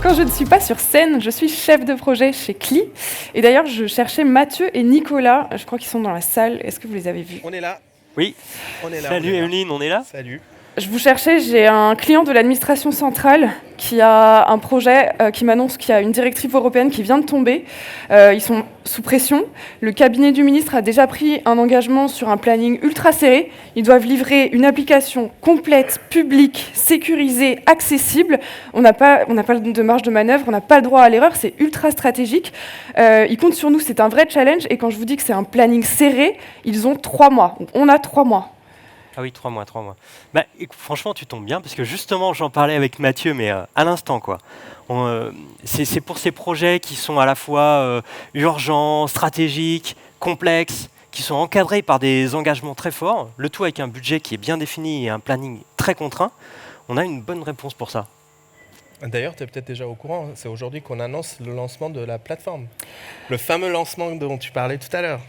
quand je ne suis pas sur scène, je suis chef de projet chez CLI. Et d'ailleurs, je cherchais Mathieu et Nicolas. Je crois qu'ils sont dans la salle. Est-ce que vous les avez vus? On est là. Oui. On est là. Salut Emeline, on est là. Salut. Je vous cherchais, j'ai un client de l'administration centrale qui a un projet qui m'annonce qu'il y a une directive européenne qui vient de tomber. Ils sont sous pression. Le cabinet du ministre a déjà pris un engagement sur un planning ultra serré. Ils doivent livrer une application complète, publique, sécurisée, accessible. On n'a pas de marge de manœuvre, on n'a pas le droit à l'erreur, c'est ultra stratégique. Ils comptent sur nous, c'est un vrai challenge. Et quand je vous dis que c'est un planning serré, ils ont 3 mois. Donc on a 3 mois. Ah oui, 3 mois. Bah, franchement, tu tombes bien, parce que justement, j'en parlais avec Mathieu, mais à l'instant, quoi. C'est pour ces projets qui sont à la fois urgents, stratégiques, complexes, qui sont encadrés par des engagements très forts, le tout avec un budget qui est bien défini et un planning très contraint. On a une bonne réponse pour ça. D'ailleurs, tu es peut-être déjà au courant, c'est aujourd'hui qu'on annonce le lancement de la plateforme. Le fameux lancement dont tu parlais tout à l'heure.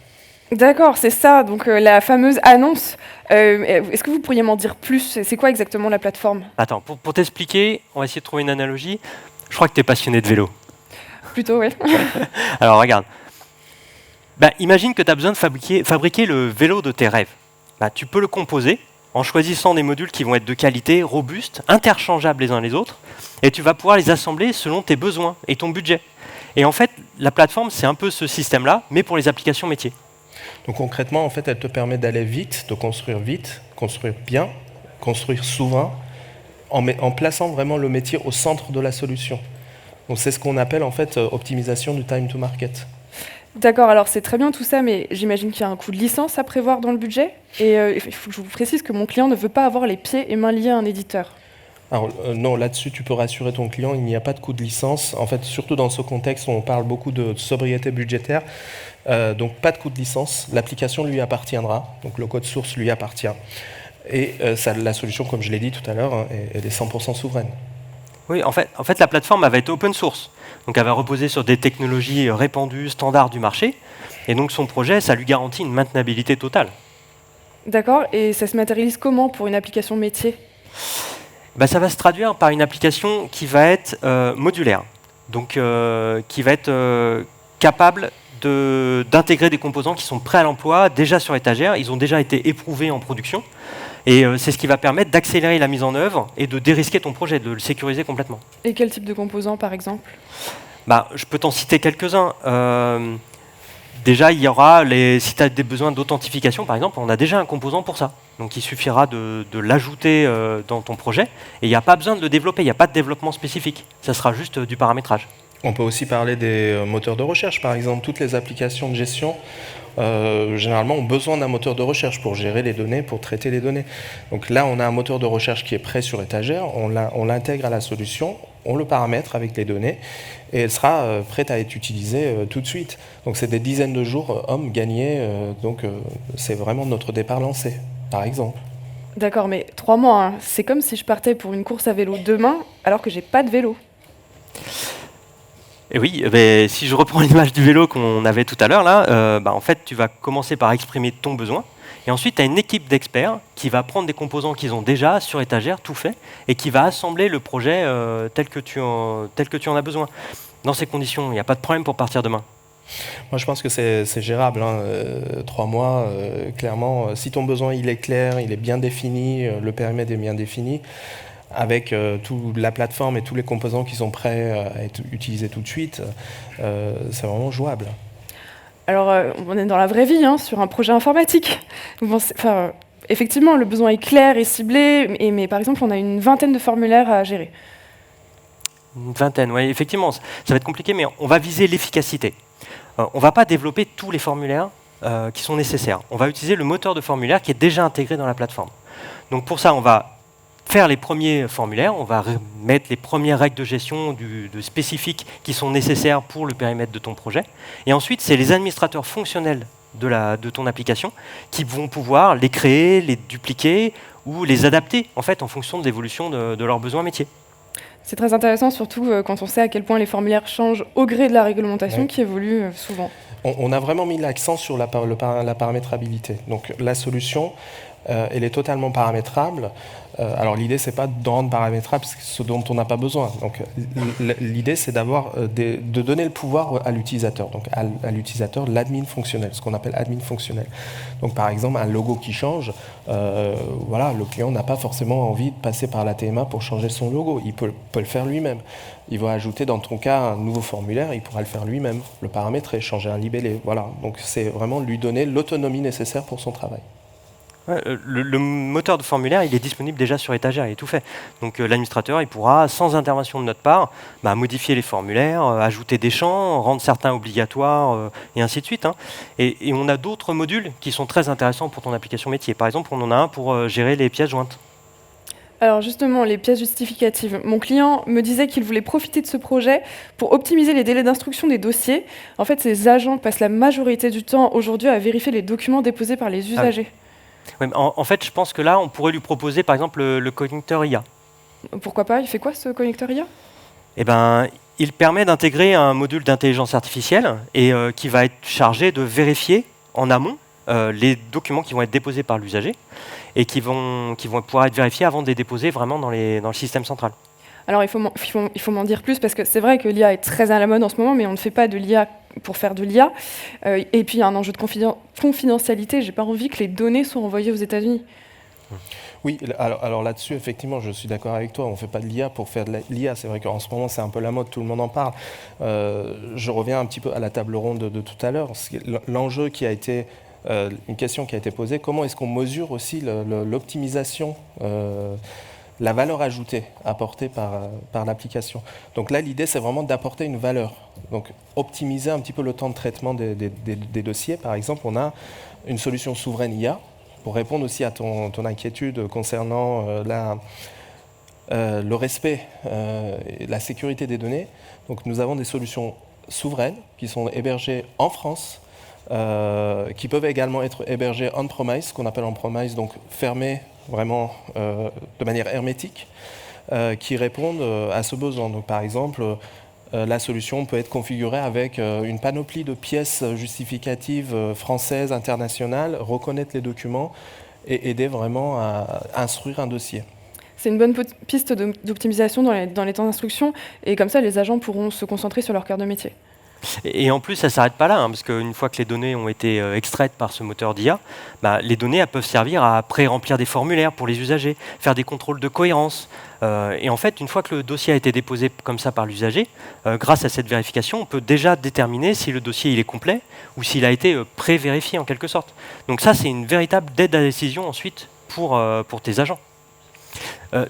D'accord, c'est ça, donc la fameuse annonce. Est-ce que vous pourriez m'en dire plus? C'est quoi exactement la plateforme? Attends, pour t'expliquer, on va essayer de trouver une analogie. Je crois que tu es passionné de vélo. Plutôt, oui. Alors, regarde. Bah, imagine que tu as besoin de fabriquer le vélo de tes rêves. Bah, tu peux le composer en choisissant des modules qui vont être de qualité, robustes, interchangeables les uns les autres, et tu vas pouvoir les assembler selon tes besoins et ton budget. Et en fait, la plateforme, c'est un peu ce système-là, mais pour les applications métiers. Donc concrètement, en fait, elle te permet d'aller vite, construire bien, construire souvent, en plaçant vraiment le métier au centre de la solution. Donc c'est ce qu'on appelle en fait optimisation du time to market. D'accord, alors c'est très bien tout ça, mais j'imagine qu'il y a un coût de licence à prévoir dans le budget. Et il faut que je vous précise que mon client ne veut pas avoir les pieds et mains liés à un éditeur. Alors non, là-dessus, tu peux rassurer ton client, il n'y a pas de coût de licence. En fait, surtout dans ce contexte où on parle beaucoup de sobriété budgétaire, donc pas de coût de licence. L'application lui appartiendra, donc le code source lui appartient. Et la solution, comme je l'ai dit tout à l'heure, hein, elle est 100% souveraine. Oui, en fait, la plateforme elle va être open source. Donc, elle va reposer sur des technologies répandues, standards du marché. Et donc, son projet, ça lui garantit une maintenabilité totale. D'accord, et ça se matérialise comment pour une application métier? Bah, ça va se traduire par une application qui va être modulaire. Donc, qui va être capable d'intégrer des composants qui sont prêts à l'emploi, déjà sur étagère. Ils ont déjà été éprouvés en production. Et c'est ce qui va permettre d'accélérer la mise en œuvre et de dérisquer ton projet, de le sécuriser complètement. Et quel type de composants, par exemple? Bah, je peux t'en citer quelques-uns. Déjà, il y aura, si tu as des besoins d'authentification, par exemple, on a déjà un composant pour ça. Donc il suffira de l'ajouter dans ton projet. Et il n'y a pas besoin de le développer, il n'y a pas de développement spécifique. Ça sera juste du paramétrage. On peut aussi parler des moteurs de recherche, par exemple. Toutes les applications de gestion, généralement, ont besoin d'un moteur de recherche pour gérer les données, pour traiter les données. Donc là, on a un moteur de recherche qui est prêt sur étagère, on l'intègre à la solution, on le paramètre avec les données, et elle sera prête à être utilisée tout de suite. Donc c'est des dizaines de jours hommes gagnés, donc c'est vraiment notre départ lancé, par exemple. D'accord, mais 3 mois, hein. C'est comme si je partais pour une course à vélo demain, alors que j'ai pas de vélo. Et oui, mais si je reprends l'image du vélo qu'on avait tout à l'heure, là, en fait, tu vas commencer par exprimer ton besoin. Et ensuite, tu as une équipe d'experts qui va prendre des composants qu'ils ont déjà sur étagère, tout fait, et qui va assembler le projet tel que tu en as besoin. Dans ces conditions, il n'y a pas de problème pour partir demain. Moi, je pense que c'est gérable. 3 mois, clairement. Si ton besoin il est clair, il est bien défini, le périmètre est bien défini, avec toute la plateforme et tous les composants qui sont prêts à être utilisés tout de suite, c'est vraiment jouable. Alors, on est dans la vraie vie, hein, sur un projet informatique. Effectivement, le besoin est clair et ciblé, mais par exemple, on a une vingtaine de formulaires à gérer. Une vingtaine, oui, effectivement. Ça va être compliqué, mais on va viser l'efficacité. On ne va pas développer tous les formulaires qui sont nécessaires. On va utiliser le moteur de formulaire qui est déjà intégré dans la plateforme. Donc pour ça, on va faire les premiers formulaires, on va mettre les premières règles de gestion de spécifiques qui sont nécessaires pour le périmètre de ton projet. Et ensuite, c'est les administrateurs fonctionnels de ton application qui vont pouvoir les créer, les dupliquer ou les adapter en fait, en fonction de l'évolution de leurs besoins métiers. C'est très intéressant, surtout quand on sait à quel point les formulaires changent au gré de la réglementation qui évolue souvent. On a vraiment mis l'accent sur la paramétrabilité. Donc la solution, elle est totalement paramétrable. Alors l'idée, c'est pas de rendre paramétrable ce dont on n'a pas besoin. Donc l'idée, c'est de donner le pouvoir à l'utilisateur, donc à l'utilisateur l'admin fonctionnel, ce qu'on appelle admin fonctionnel. Donc par exemple, un logo qui change, voilà, le client n'a pas forcément envie de passer par la TMA pour changer son logo. Il peut le faire lui-même. Il va ajouter dans ton cas un nouveau formulaire, il pourra le faire lui-même, le paramétrer, changer un libellé. Voilà. Donc c'est vraiment lui donner l'autonomie nécessaire pour son travail. Ouais, le moteur de formulaire, il est disponible déjà sur étagère, il est tout fait. Donc l'administrateur, il pourra, sans intervention de notre part, modifier les formulaires, ajouter des champs, rendre certains obligatoires, et ainsi de suite. Hein. Et on a d'autres modules qui sont très intéressants pour ton application métier. Par exemple, on en a un pour gérer les pièces jointes. Alors justement, les pièces justificatives. Mon client me disait qu'il voulait profiter de ce projet pour optimiser les délais d'instruction des dossiers. En fait, ces agents passent la majorité du temps aujourd'hui à vérifier les documents déposés par les usagers. Oui, en fait, je pense que là, on pourrait lui proposer, par exemple, le connecteur IA. Pourquoi pas? Il fait quoi, ce connecteur IA? Eh ben, il permet d'intégrer un module d'intelligence artificielle et qui va être chargé de vérifier en amont les documents qui vont être déposés par l'usager et qui vont pouvoir être vérifiés avant de les déposer vraiment dans le système central. Alors, il faut m'en dire plus, parce que c'est vrai que l'IA est très à la mode en ce moment, mais on ne fait pas de l'IA pour faire de l'IA. Et puis, il y a un enjeu de confidentialité. Je n'ai pas envie que les données soient envoyées aux États-Unis. Oui, alors là-dessus, effectivement, je suis d'accord avec toi. On ne fait pas de l'IA pour faire de l'IA. C'est vrai qu'en ce moment, c'est un peu la mode, tout le monde en parle. Je reviens un petit peu à la table ronde de tout à l'heure. L'enjeu qui a été, une question qui a été posée, comment est-ce qu'on mesure aussi l'optimisation, la valeur ajoutée apportée par l'application. Donc là, l'idée, c'est vraiment d'apporter une valeur. Donc optimiser un petit peu le temps de traitement des dossiers. Par exemple, on a une solution souveraine IA, pour répondre aussi à ton inquiétude concernant le respect et la sécurité des données. Donc nous avons des solutions souveraines qui sont hébergées en France, qui peuvent également être hébergées on-premise, ce qu'on appelle on-premise, donc fermées vraiment de manière hermétique, qui répondent à ce besoin. Donc par exemple, la solution peut être configurée avec une panoplie de pièces justificatives françaises, internationales, reconnaître les documents et aider vraiment à instruire un dossier. C'est une bonne piste d'optimisation dans les temps d'instruction, et comme ça, les agents pourront se concentrer sur leur cœur de métier. Et en plus, ça ne s'arrête pas là, hein, parce qu'une fois que les données ont été extraites par ce moteur d'IA, les données elles peuvent servir à pré-remplir des formulaires pour les usagers, faire des contrôles de cohérence. Et en fait, une fois que le dossier a été déposé comme ça par l'usager, grâce à cette vérification, on peut déjà déterminer si le dossier il est complet ou s'il a été pré-vérifié en quelque sorte. Donc ça, c'est une véritable aide à la décision ensuite pour tes agents.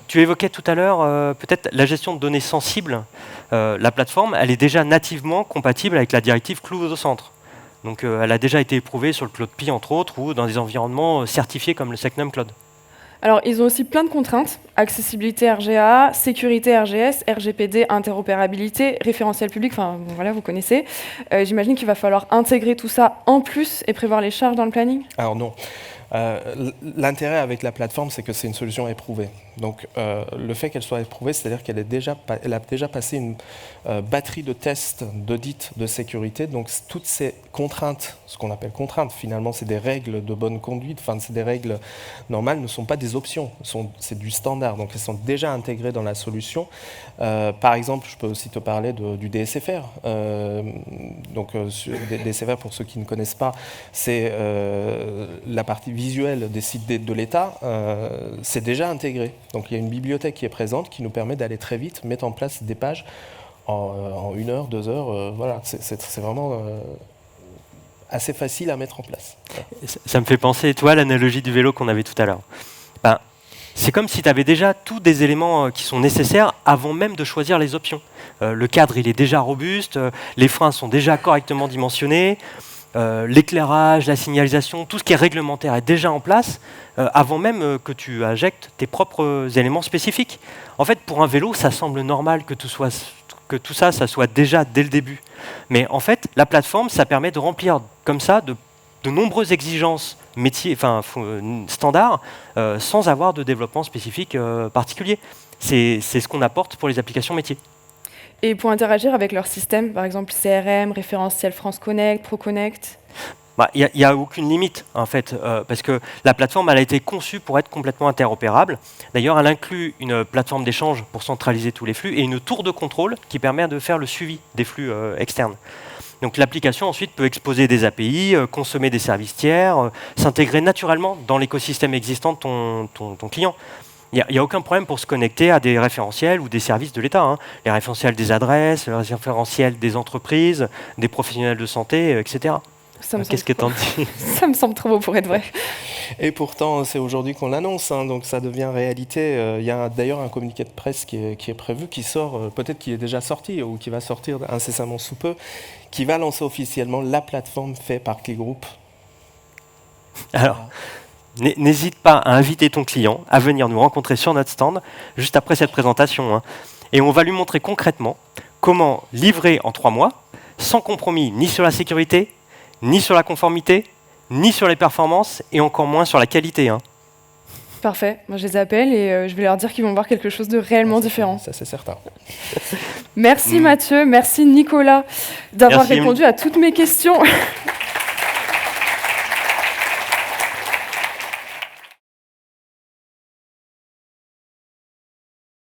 Tu évoquais tout à l'heure peut-être la gestion de données sensibles. La plateforme, elle est déjà nativement compatible avec la directive Cloud au centre. Donc elle a déjà été éprouvée sur le Cloud Pi entre autres ou dans des environnements certifiés comme le Secnum Cloud. Alors, ils ont aussi plein de contraintes: accessibilité RGA, sécurité RGS, RGPD, interopérabilité, référentiel public, enfin voilà, vous connaissez. J'imagine qu'il va falloir intégrer tout ça en plus et prévoir les charges dans le planning. Alors non. L'intérêt avec la plateforme, c'est que c'est une solution éprouvée. Donc le fait qu'elle soit éprouvée, c'est-à-dire qu'elle a déjà passé une batterie de tests, d'audits de sécurité. Donc toutes ces contraintes, ce qu'on appelle contraintes, finalement c'est des règles de bonne conduite, enfin c'est des règles normales, ne sont pas des options, c'est du standard. Donc elles sont déjà intégrées dans la solution. Par exemple, je peux aussi te parler du DSFR. DSFR, pour ceux qui ne connaissent pas, c'est la partie visuelle des sites de l'État, c'est déjà intégré. Donc il y a une bibliothèque qui est présente qui nous permet d'aller très vite, mettre en place des pages en 1 heure, 2 heures. Voilà, c'est vraiment assez facile à mettre en place. Ça me fait penser, toi, à l'analogie du vélo qu'on avait tout à l'heure. C'est comme si tu avais déjà tous des éléments qui sont nécessaires avant même de choisir les options. Le cadre, il est déjà robuste, les freins sont déjà correctement dimensionnés, l'éclairage, la signalisation, tout ce qui est réglementaire est déjà en place avant même que tu injectes tes propres éléments spécifiques. En fait, pour un vélo, ça semble normal que tout ça soit déjà dès le début. Mais en fait, la plateforme, ça permet de remplir comme ça de nombreuses exigences métiers, standards, sans avoir de développement spécifique particulier. C'est ce qu'on apporte pour les applications métiers. Et pour interagir avec leur système, par exemple CRM, référentiel France Connect, ProConnect? Il n'y a aucune limite, en fait, parce que la plateforme elle a été conçue pour être complètement interopérable. D'ailleurs, elle inclut une plateforme d'échange pour centraliser tous les flux et une tour de contrôle qui permet de faire le suivi des flux externes. Donc l'application ensuite peut exposer des API, consommer des services tiers, s'intégrer naturellement dans l'écosystème existant de ton client. Il n'y a aucun problème pour se connecter à des référentiels ou des services de l'État. Hein. Les référentiels des adresses, les référentiels des entreprises, des professionnels de santé, etc. Qu'est-ce que t'en dis? Ça me semble trop beau pour être vrai. Et pourtant, c'est aujourd'hui qu'on l'annonce, hein, donc ça devient réalité. Il y a d'ailleurs un communiqué de presse qui est prévu, qui sort, peut-être qui est déjà sorti ou qui va sortir incessamment sous peu, qui va lancer officiellement la plateforme faite par Cligroup. Alors, n'hésite pas à inviter ton client à venir nous rencontrer sur notre stand juste après cette présentation. Hein. Et on va lui montrer concrètement comment livrer en 3 mois, sans compromis ni sur la sécurité, ni sur la conformité, ni sur les performances, et encore moins sur la qualité. Hein. Parfait, moi je les appelle et je vais leur dire qu'ils vont voir quelque chose de réellement différent. Ça, c'est certain. Merci Mathieu, merci Nicolas d'avoir répondu à toutes mes questions.